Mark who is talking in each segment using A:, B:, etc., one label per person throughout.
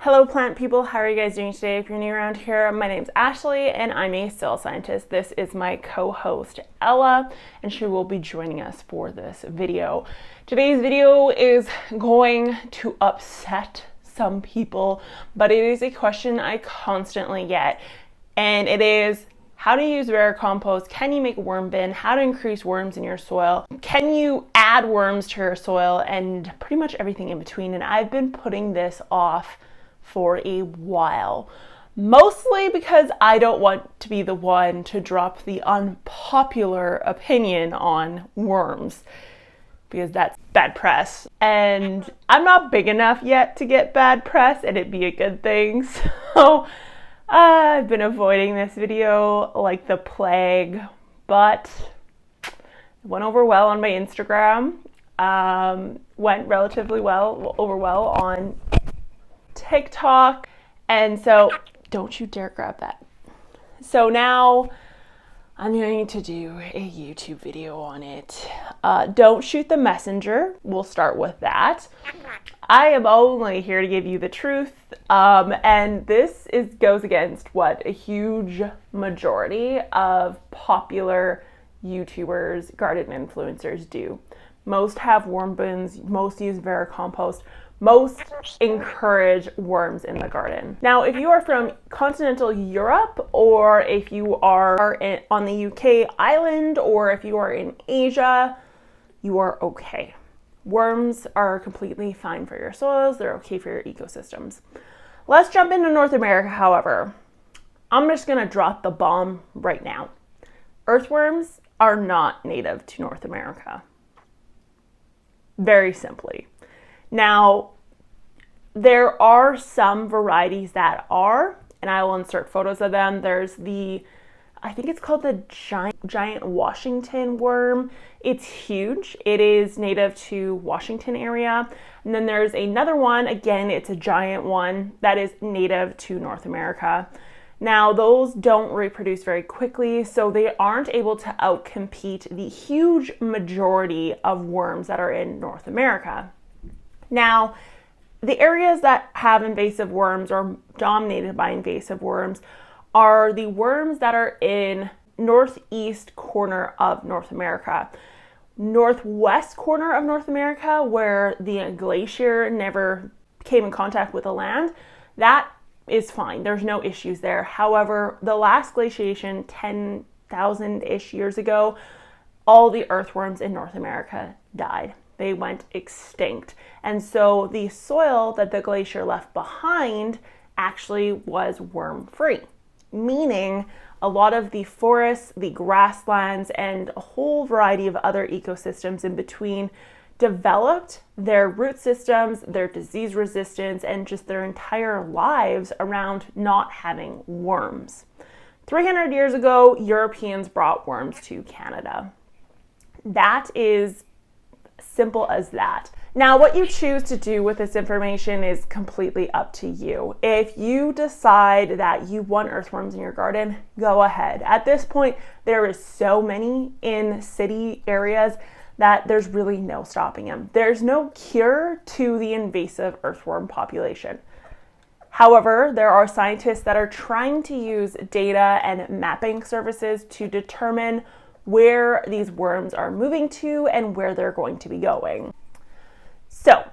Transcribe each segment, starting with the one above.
A: Hello plant people, how are you guys doing today? If you're new around here, my name's Ashley and I'm a soil scientist. This is my co-host Ella and she will be joining us for this video. Today's video is going to upset some people, but it is a question I constantly get, and it is: how to use vermicompost? Can you make a worm bin? How to increase worms in your soil? Can you add worms to your soil? And pretty much everything in between. And I've been putting this off for a while, mostly because I don't want to be the one to drop the unpopular opinion on worms, because that's bad press. And I'm not big enough yet to get bad press and it'd be a good thing. So I've been avoiding this video like the plague, but it went over well on my Instagram. Went relatively well on TikTok, and so don't you dare grab that. So now I'm going to do a YouTube video on it. Don't shoot the messenger. We'll start with that. I am only here to give you the truth, and this goes against what a huge majority of popular YouTubers, garden influencers do. Most have worm bins, most use vermicompost, most encourage worms in the garden. Now, if you are from continental Europe, or if you are on the UK island, or if you are in Asia, you are okay. Worms are completely fine for your soils. They're okay for your ecosystems. Let's jump into North America, however. I'm just gonna drop the bomb right now. Earthworms are not native to North America. Very simply. Now, there are some varieties that are, and I will insert photos of them. There's I think it's called the giant Washington worm. It's huge. It is native to Washington area. And then there's another one, again, it's a giant one that is native to North America. Now, those don't reproduce very quickly, so they aren't able to outcompete the huge majority of worms that are in North America. Now, the areas that have invasive worms or dominated by invasive worms are the worms that are in northeast corner of North America. Northwest corner of North America, where the glacier never came in contact with the land, that is fine. There's no issues there. However, the last glaciation 10,000-ish years ago, all the earthworms in North America died. They went extinct. And so the soil that the glacier left behind actually was worm-free, meaning a lot of the forests, the grasslands, and a whole variety of other ecosystems in between developed their root systems, their disease resistance, and just their entire lives around not having worms. 300 years ago, Europeans brought worms to Canada. That is simple as that. Now, what you choose to do with this information is completely up to you. If you decide that you want earthworms in your garden, go ahead. At this point, there is so many in city areas that there's really no stopping them. There's no cure to the invasive earthworm population. However, there are scientists that are trying to use data and mapping services to determine where these worms are moving to and where they're going to be going. So,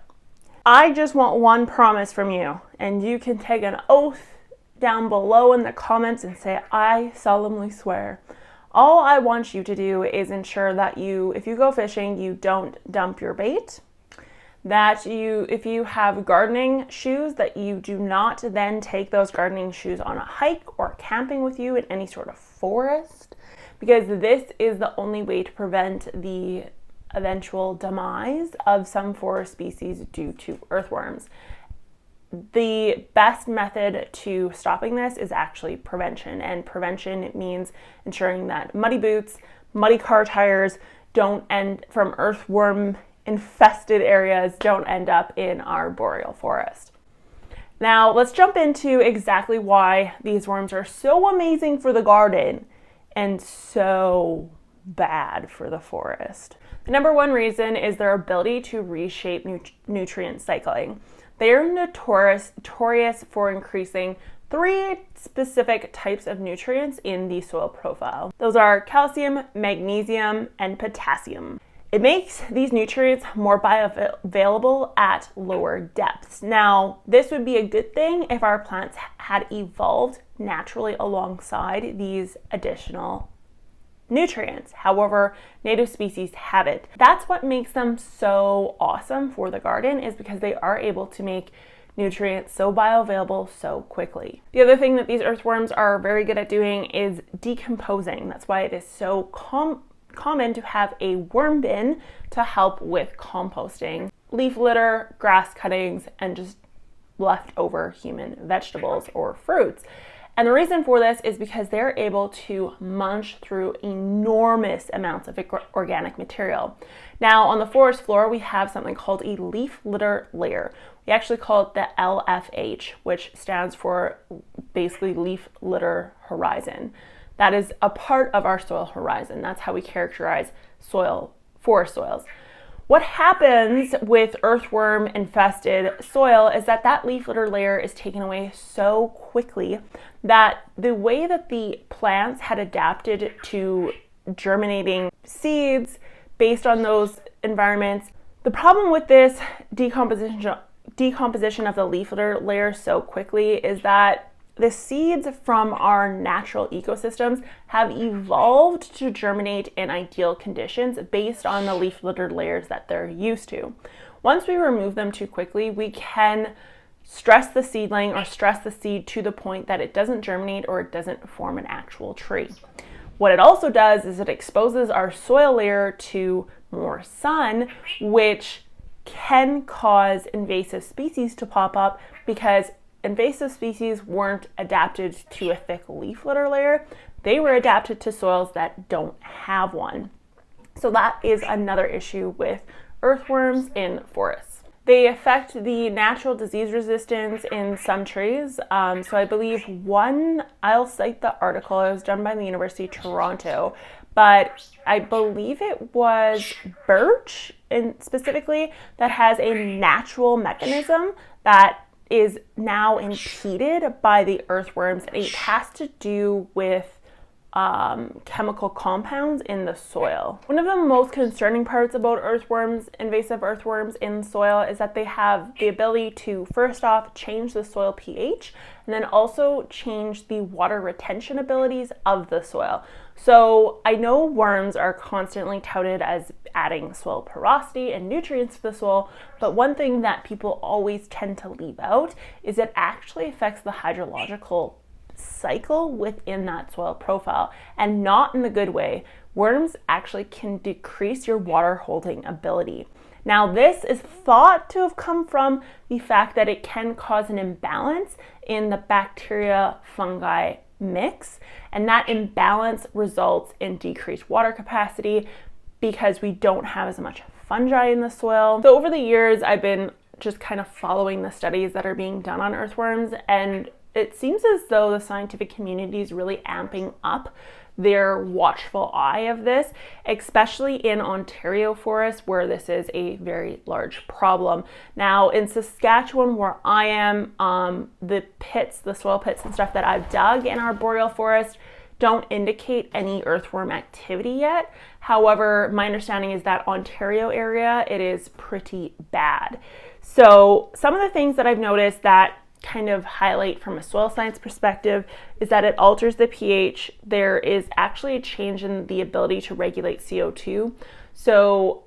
A: I just want one promise from you, and you can take an oath down below in the comments and say, I solemnly swear. All I want you to do is ensure that if you go fishing, you don't dump your bait. That if you have gardening shoes, that you do not then take those gardening shoes on a hike or camping with you in any sort of forest, because this is the only way to prevent the eventual demise of some forest species due to earthworms. The best method to stopping this is actually prevention, and prevention means ensuring that muddy boots, muddy car tires from earthworm infested areas don't end up in our boreal forest. Now, let's jump into exactly why these worms are so amazing for the garden and so bad for the forest. The number one reason is their ability to reshape nutrient cycling. They're notorious for increasing 3 specific types of nutrients in the soil profile. Those are calcium, magnesium, and potassium. It makes these nutrients more bioavailable at lower depths. Now, this would be a good thing if our plants had evolved naturally alongside these additional nutrients. However, native species haven't. That's what makes them so awesome for the garden, is because they are able to make nutrients so bioavailable so quickly. The other thing that these earthworms are very good at doing is decomposing. That's why it is so common to have a worm bin to help with composting leaf litter, grass cuttings, and just leftover human vegetables or fruits. And the reason for this is because they're able to munch through enormous amounts of organic material. Now, on the forest floor, we have something called a leaf litter layer. We actually call it the LFH, which stands for basically leaf litter horizon. That is a part of our soil horizon. That's how we characterize forest soils. What happens with earthworm infested soil is that leaf litter layer is taken away so quickly that the way that the plants had adapted to germinating seeds based on those environments, the problem with this decomposition of the leaf litter layer so quickly is that the seeds from our natural ecosystems have evolved to germinate in ideal conditions based on the leaf litter layers that they're used to. Once we remove them too quickly, we can stress the seedling or stress the seed to the point that it doesn't germinate or it doesn't form an actual tree. What it also does is it exposes our soil layer to more sun, which can cause invasive species to pop up, because invasive species weren't adapted to a thick leaf litter layer. They were adapted to soils that don't have one. So that is another issue with earthworms in forests. They affect the natural disease resistance in some trees. So I believe I'll cite the article, it was done by the University of Toronto, but I believe it was birch specifically that has a natural mechanism that is now impeded by the earthworms, and it has to do with chemical compounds in the soil. One of the most concerning parts about earthworms, invasive earthworms in soil, is that they have the ability to, first off, change the soil pH, and then also change the water retention abilities of the soil. So I know worms are constantly touted as adding soil porosity and nutrients to the soil, but one thing that people always tend to leave out is it actually affects the hydrological cycle within that soil profile, and not in the good way. Worms actually can decrease your water holding ability. Now, this is thought to have come from the fact that it can cause an imbalance in the bacteria fungi mix, and that imbalance results in decreased water capacity because we don't have as much fungi in the soil. So over the years, I've been just kind of following the studies that are being done on earthworms, and it seems as though the scientific community is really amping up their watchful eye of this, especially in Ontario forests, where this is a very large problem. Now, in Saskatchewan, where I am, the soil pits and stuff that I've dug in our boreal forest don't indicate any earthworm activity yet. However, my understanding is that Ontario area, it is pretty bad. So some of the things that I've noticed that kind of highlight from a soil science perspective is that it alters the pH. There is actually a change in the ability to regulate CO2. So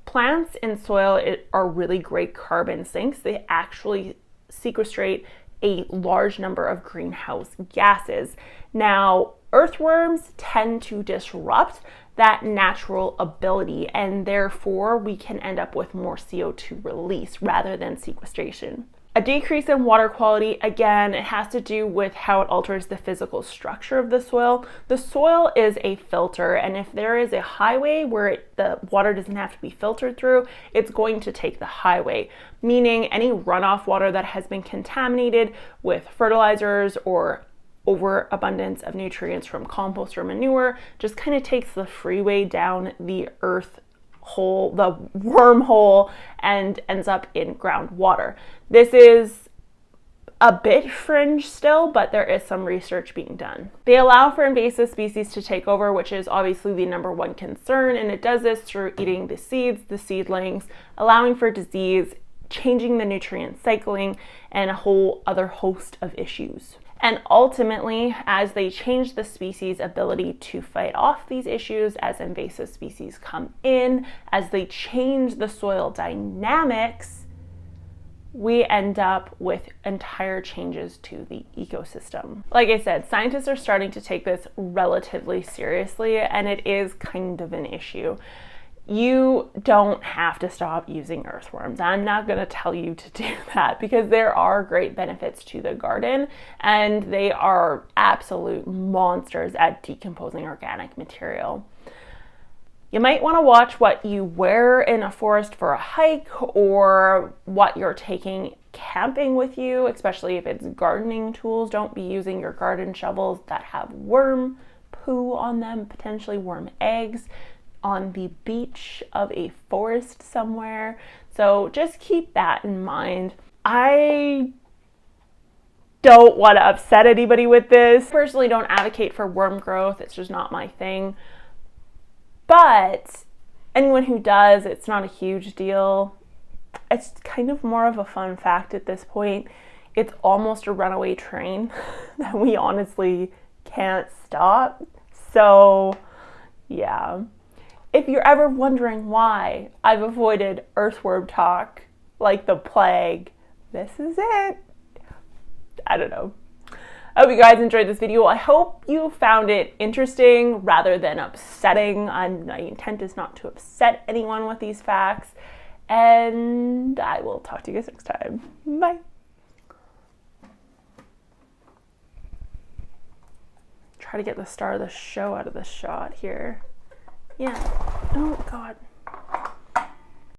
A: plants in soil are really great carbon sinks. They actually sequestrate a large number of greenhouse gases. Now, earthworms tend to disrupt that natural ability, and therefore we can end up with more CO2 release rather than sequestration. A decrease in water quality, again, it has to do with how it alters the physical structure of the soil. The soil is a filter, and if there is a highway where the water doesn't have to be filtered through, it's going to take the highway, meaning any runoff water that has been contaminated with fertilizers or overabundance of nutrients from compost or manure just kind of takes the freeway down the earth hole, the wormhole, and ends up in groundwater. This is a bit fringe still, but there is some research being done. They allow for invasive species to take over, which is obviously the number one concern, and it does this through eating the seeds, the seedlings, allowing for disease, changing the nutrient cycling, and a whole other host of issues. And ultimately, as they change the species' ability to fight off these issues, as invasive species come in, as they change the soil dynamics, we end up with entire changes to the ecosystem. Like I said, scientists are starting to take this relatively seriously, and it is kind of an issue. You don't have to stop using earthworms. I'm not going to tell you to do that, because there are great benefits to the garden, and they are absolute monsters at decomposing organic material. You might want to watch what you wear in a forest for a hike, or what you're taking camping with you, especially if it's gardening tools. Don't be using your garden shovels that have worm poo on them, potentially worm eggs, on the beach of a forest somewhere. So just keep that in mind. I don't want to upset anybody with this. I personally don't advocate for worm growth. It's just not my thing. But anyone who does, it's not a huge deal. It's kind of more of a fun fact at this point. It's almost a runaway train that we honestly can't stop. So yeah. If you're ever wondering why I've avoided earthworm talk like the plague, this is it. I don't know. I hope you guys enjoyed this video. I hope you found it interesting rather than upsetting. My intent is not to upset anyone with these facts. And I will talk to you guys next time. Bye. Try to get the star of the show out of the shot here. Yeah. Oh, God.